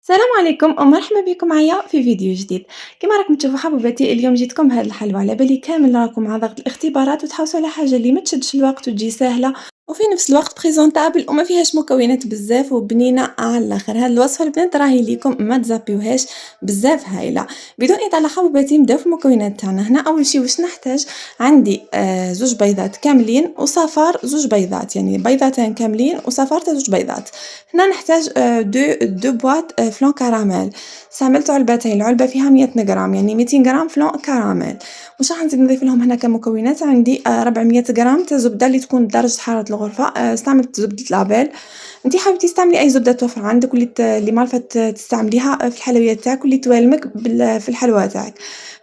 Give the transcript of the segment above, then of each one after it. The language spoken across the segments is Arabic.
السلام عليكم ومرحبا بكم معايا في فيديو جديد. كما راكم تشوفوا حبيباتي اليوم جيتكم بهذا الحل، وعلى بالي كامل راكم مع ضغط الاختبارات وتحوسوا على حاجه اللي ما تشدش الوقت وتجي سهله وفي نفس الوقت بريزونطابل وما فيهاش مكونات بزاف وبنينه على الاخر. هاد الوصفه البنات راهي ليكم، ما تزابيوهاش، بزاف هايله. بدون اطاله حبيباتي نبداو في المكونات تاعنا. هنا اول شيء واش نحتاج؟ عندي زوج بيضات كاملين وصفار زوج بيضات، يعني بيضتين كاملين وصفار تاع زوج بيضات. هنا نحتاج دو بواط فلان كراميل. استعملت علبتين، العلبة فيها 100 غرام، يعني 200 غرام فلان كراميل. واش راح نزيد نضيف لهم هنا كمكونات؟ عندي 400 غرام تاع زبدة اللي تكون بدرجة حرارة الغرفة. استعملت زبدة لابيل. انتي حبيتي تستعملي اي زبدة توفر عندك اللي مالفة تستعمليها في الحلويات تاعك واللي توالمك في الحلوى تاعك.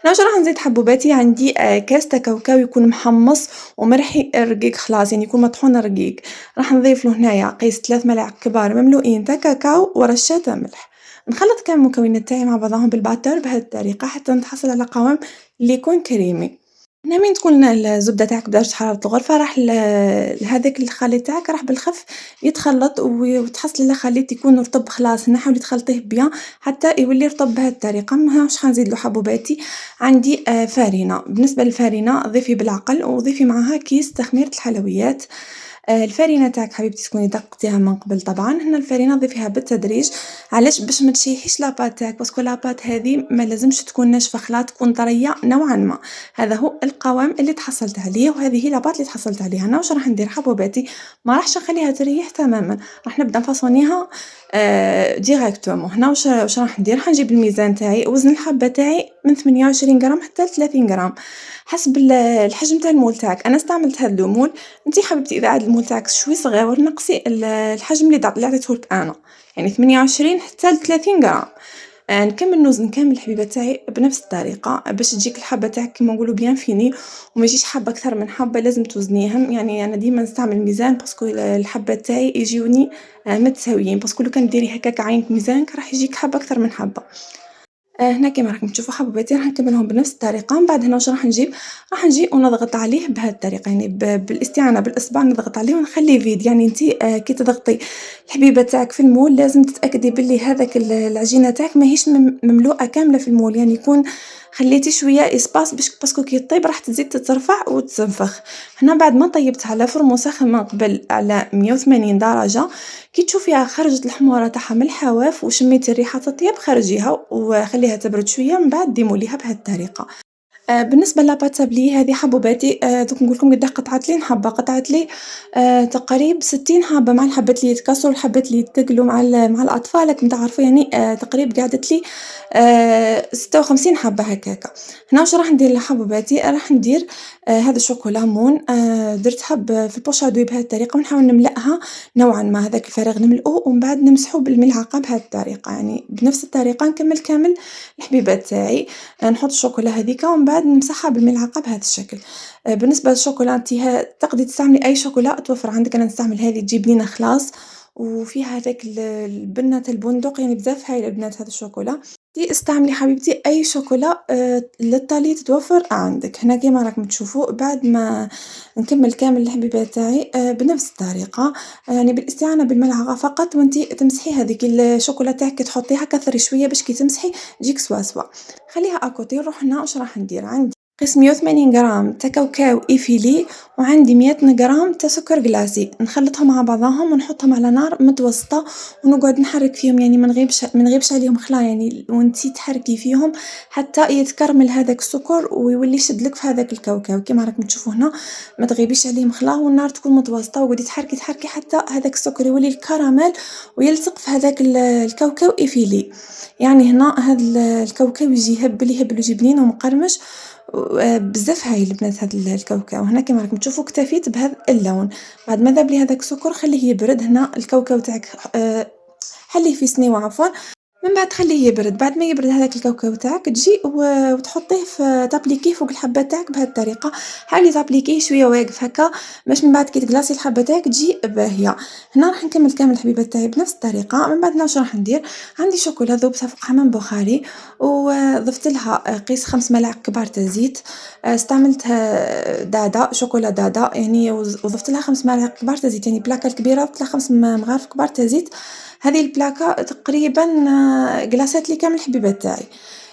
هنا واش راح نزيد حبوباتي؟ عندي كاس تاع كاوكاو يكون محمص ومرحي رقيق خلاص، يعني يكون مطحون رقيق. راح نضيف له هنايا قيس 3 ملاعق كبار مملوئين تاع كاكاو ورشة ملح. نخلط كامل المكونات تاعي مع بعضهم بالباتر بهذه الطريقة حتى نتحصل على قوام اللي يكون كريمي. هنا من تكون الزبدة تاعك بدرجة حرارة الغرفة راح هذاك الخليط تاعك راح بالخف يتخلط وتحصلي على خليط يكون رطب خلاص. هنا حاولي تخلطيه بيان حتى يولي رطب بهذه الطريقة. هنا واش حنزيد له حبوباتي؟ عندي فرينة. بالنسبة للفرينة ضيفي بالعقل وضيفي معاها كيس تخميرة الحلويات. الفرينة تاعك حبيبتي تكوني دققتيها من قبل طبعًا. هنا الفرينة ضيفيها بالتدريج. علاش؟ باش ما تشيحيش لاباط تاعك، باسكو لاباط هذه ما لازمش تكون ناشفة خلاص، تكون طرية نوعًا ما. هذا هو القوام اللي تحصلت عليه وهذه هي لاباط اللي تحصلت عليها. أنا واش راح ندير حبوباتي؟ ما راحش نخليها تريح تمامًا، راح نبدا نفاصونيها ديريكتومون. هنا واش راح ندير؟ حنجيب الميزان تاعي، وزن الحبة تاعي من 28 غرام حتى ل30 غرام حسب الحجم تاع المول تاعك. أنا استعملت هاد لو مول. انتي حبيبتي اذا عاد المول تاعك شوي صغير نقصي الحجم اللي عطيتهولك انا، يعني 28 حتى ل 30 غرام. نكمل نوزن كامل الحبيبات تاعي بنفس الطريقه باش تجيك الحبه تاعك كيما نقولوا بيان فيني، وما يجيش حبه اكثر من حبه، لازم توزنيهم. يعني انا ديما نستعمل ميزان باسكو الحبات تاعي يجيوني متساويين، باسكو لو كان ديري هكاك عينك ميزانك راح يجيك حبه اكثر من حبه. هنا كيما راكم تشوفوا حبوباتي راح نكملهم بنفس الطريقة. من بعد هنا واش راح نجيب؟ راح نجي ونضغط عليه بهذه الطريقة، يعني بالاستعانة بالإصبع نضغط عليه ونخليه فيد. يعني انتي كي تضغطي الحبيبة تاعك في المول لازم تتأكدي باللي هذاك العجينة تاعك ماهيش مملوءة كاملة في المول، يعني يكون خليتي شوية إسباس باسكو كي طيب راح تزيد تترفع وتنفخ. هنا بعد ما طيبتها على فرن مسخن من قبل على 180 درجة، كي تشوفيها خرجت الحمورة تاعها من الحواف وشميتي ريحة الطياب خرجيها وخليها تبرد شوية، من بعد ديموليها بهذه الطريقة. بالنسبة لاباط سابلي هذه حبوباتي، دوك نقول لكم قداه قطعت لي نحبة، قطعت لي تقريب 60 حبة مع الحبات اللي يتكسروا والحبات اللي يتقلوا مع الأطفال راكم تعرفوا، يعني تقريب قعدت لي 56 حبة هكاكا. هنا واش راح ندير لحبوباتي؟ راح ندير هذا الشوكولا مون، درتها في البوشادوي بهذه الطريقة ونحاول نملأها نوعًا ما، هذاك الفراغ نملؤه ومن بعد نمسحه بالملعقة بهذه الطريقة. يعني بنفس الطريقة نكمل كامل الحبيبات تاعي. نحط الشوكولا هاذيكا ومن بعد نمسحها بالملعقة بهذا الشكل. بالنسبة للشوكولا انتِ تقدري تستعملي أي شوكولا توفر عندك. أنا نستعمل هذه تجي بنينة خلاص وفيها هذاك البنة تاع البندق، يعني بزاف هايلة البنات هذا الشوكولا. انتِ استعملي حبيبتي أي شوكولا للطلي تتوفر عندك. هنا كيما راكم تشوفوا بعد ما نكمل كامل الحبيبات تاعي بنفس الطريقة، يعني بالاستعانة بالملعقة فقط وانتِ تمسحي هذيك الشوكولا تاعك كي تحطيها كثري شوية باش كي تمسحي تجيك سوا. خليها أكوتي. نروح هنا واش راح ندير؟ عندي قسم 180 غرام تاع كاوكاو إيفيلي وعندي 100 غرام تاع سكر جلاسي. نخلطهم مع بعضهم ونحطهم على نار متوسطة ونقعد نحرك فيهم، يعني ما نغيبش عليهم خلا، يعني وانتي تحركي فيهم حتى يتكرمل هذاك السكر ويولي يشدلك في هذاك الكاوكاو كيما راكم تشوفوا هنا. ما تغيبيش عليهم خلا والنار تكون متوسطة وقعدي تحركي حتى هذاك السكر يولي الكراميل ويلصق في هذاك الكاوكاو إيفيلي. يعني هنا هاد الكاوكاو يجي يهبل يهبل ويجي بنين ومقرمش بزاف هايل البنات. هاد الكاوكاو هنا كيما راكم تشوفوا اكتفيت بهذا اللون. بعد ما ذاب لي هذاك السكر خليه يبرد. هنا الكاوكاو تاعك حليه في سنيوة عفوا، من بعد تخليه يبرد. بعد ما يبرد هذاك الكاوكاو تاعك تجي وتحطيه في تابليكيه فوق الحبة تاعك بهذه الطريقة. حاولي تابليكيه شوية واقف هكا باش من بعد كي تقلاصي الحبة تاعك تجي باهية. هنا راح نكمل كامل الحبيبات تاعي بنفس الطريقة. من بعد هنا واش راح ندير؟ عندي شوكولا ذوبتها فوق حمام بخاري وضفت لها قيس 5 ملاعق كبار تاع زيت. استعملت دادا شوكولا دادا، يعني وضفت لها 5 ملاعق كبار تاع زيت، يعني بلاكة كبيرة ضفت لها 5 مغارف كبار تاع زيت. هذه البلاكة تقريبًا جلاصات لي كامل الحبيبات تاعي،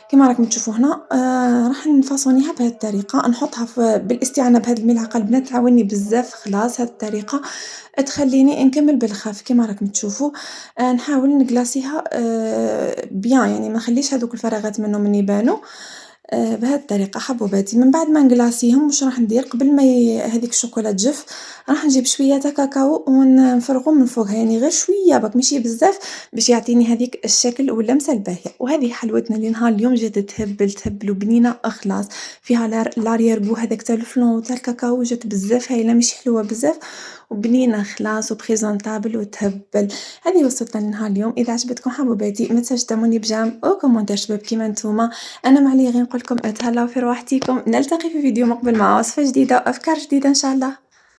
كيما راكم تشوفوا هنا راح نفاصونيها بهذه الطريقة، نحطها بالاستعانة بهذه الملعقة البنات تعاوني بزاف خلاص هذه الطريقة تخلّيني نكمّل بالخف كيما راكم تشوفوا، نحاول نجلاصيها bien يعني ما نخلّيش هاذوك الفراغات منهم يبانوا، بهذه الطريقة حبوباتي، من بعد ما نجلاصيهم واش راح ندير قبل ما هاذيك الشوكولا تجف، راح نجيب شوية تاع كاكاو نفرغهم من فوقها يعني غير شوية برك ماشي بزاف باش يعطيني هاذيك الشكل واللمسة الباهية، وهذه حلوتنا لنهار اليوم جات تهبل وبنينة خلاص، فيها لاريير غو هذاك تاع الفلون وتاع الكاكاو جات بزاف هايلة ماشي حلوة بزاف وبنينة خلاص وبريزونطابل وتهبل، هذه وصلتنا لنهار اليوم، إذا عجبتكم حبوباتي ما تنساوش تعملوني بجيم أو كومونتير شباب كيما نتوما، أنا ما عليا غير نقول لكم اتهلاو في رواحتكم، نلتقي في فيديو مقبل مع وصفة جديدة وأفكار جديدة إن شاء الله.